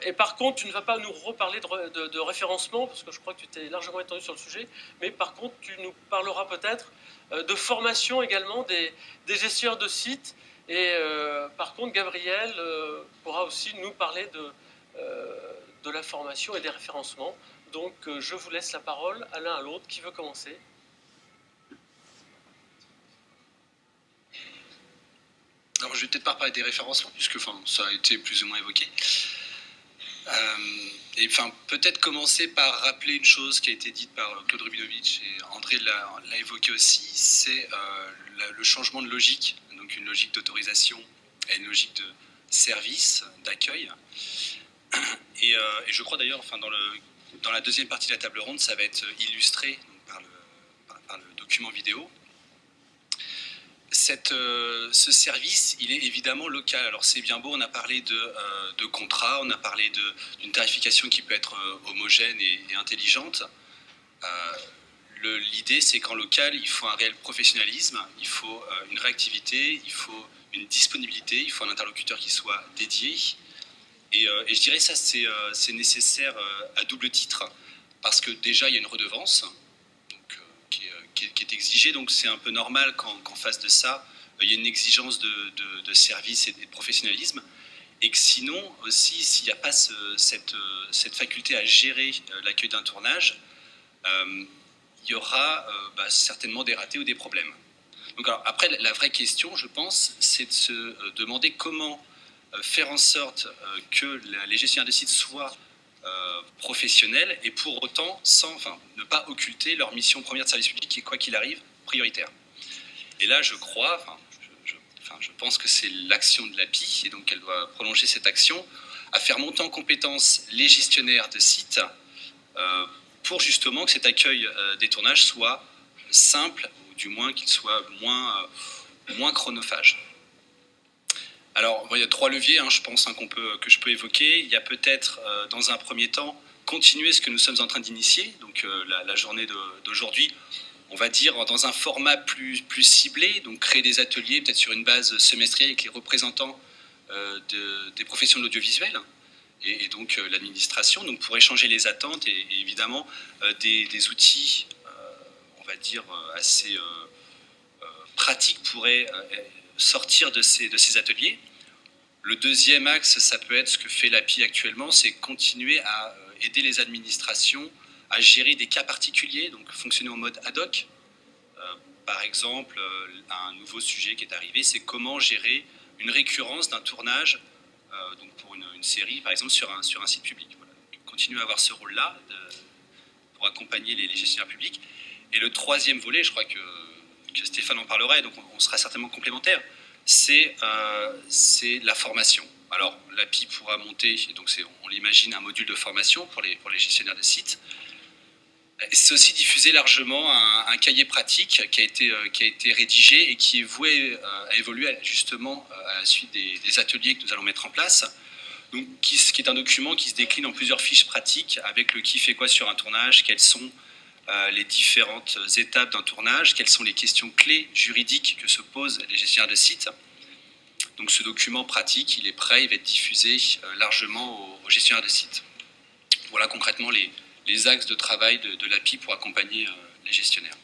Et par contre, tu ne vas pas nous reparler de référencement, parce que je crois que tu t'es largement étendu sur le sujet, mais par contre, tu nous parleras peut-être de formation également des gestionnaires de sites. Et par contre, Gabriel pourra aussi nous parler de la formation et des référencements. Donc, je vous laisse la parole à l'un à l'autre. Qui veut commencer ? Alors, je vais peut-être pas parler des référencements, puisque ça a été plus ou moins évoqué. Peut-être commencer par rappeler une chose qui a été dite par Claude Rubinovitch, et André l'a évoqué aussi, c'est le changement de logique, donc une logique d'autorisation et une logique de service, d'accueil. Et je crois d'ailleurs, dans la deuxième partie de la table ronde, ça va être illustré par le document vidéo. Ce service, il est évidemment local. Alors c'est bien beau, on a parlé de contrats, on a parlé d'une tarification qui peut être homogène et intelligente. L'idée, c'est qu'en local, il faut un réel professionnalisme, il faut une réactivité, il faut une disponibilité, il faut un interlocuteur qui soit dédié. Et je dirais ça, c'est nécessaire à double titre, parce que déjà, il y a une redevance qui est exigée, donc c'est un peu normal qu'en face de ça, il y ait une exigence de service et de professionnalisme, et que sinon, aussi, s'il n'y a pas cette faculté à gérer l'accueil d'un tournage, il y aura certainement des ratés ou des problèmes. Donc alors, après, la vraie question, je pense, c'est de se demander comment faire en sorte que les gestionnaires de sites soient professionnels et pour autant ne pas occulter leur mission première de service public qui est, quoi qu'il arrive, prioritaire. Et là, je pense que c'est l'action de l'API, et donc elle doit prolonger cette action, à faire monter en compétence les gestionnaires de sites pour justement que cet accueil des tournages soit simple, ou du moins qu'il soit moins chronophage. Alors, il y a 3 leviers, je pense, que je peux évoquer. Il y a peut-être, dans un premier temps, continuer ce que nous sommes en train d'initier, donc la journée d'aujourd'hui, on va dire dans un format plus ciblé, donc créer des ateliers, peut-être sur une base semestrielle avec les représentants des professions de l'audiovisuel, et donc l'administration, donc pour échanger les attentes et évidemment des outils, on va dire, assez pratiques pourraient sortir de ces ateliers. Le deuxième axe, ça peut être ce que fait l'API actuellement, c'est continuer à aider les administrations à gérer des cas particuliers, donc fonctionner en mode ad hoc. Par exemple, un nouveau sujet qui est arrivé, c'est comment gérer une récurrence d'un tournage donc pour une série, par exemple, sur un site public. Voilà. Donc, continuer à avoir ce rôle-là pour accompagner les gestionnaires publics. Et le troisième volet, je crois que Stéphane en parlera, et donc on sera certainement complémentaires, c'est la formation. Alors, l'API pourra monter, donc on l'imagine, un module de formation pour les gestionnaires de sites. C'est aussi diffuser largement un cahier pratique qui a été rédigé et qui est voué à évoluer justement à la suite des ateliers que nous allons mettre en place. Donc, qui est un document qui se décline en plusieurs fiches pratiques avec le qui fait quoi sur un tournage, quelles sont les différentes étapes d'un tournage, quelles sont les questions clés juridiques que se posent les gestionnaires de sites. Donc ce document pratique, il est prêt, il va être diffusé largement aux gestionnaires de sites. Voilà concrètement les axes de travail de l'API pour accompagner les gestionnaires.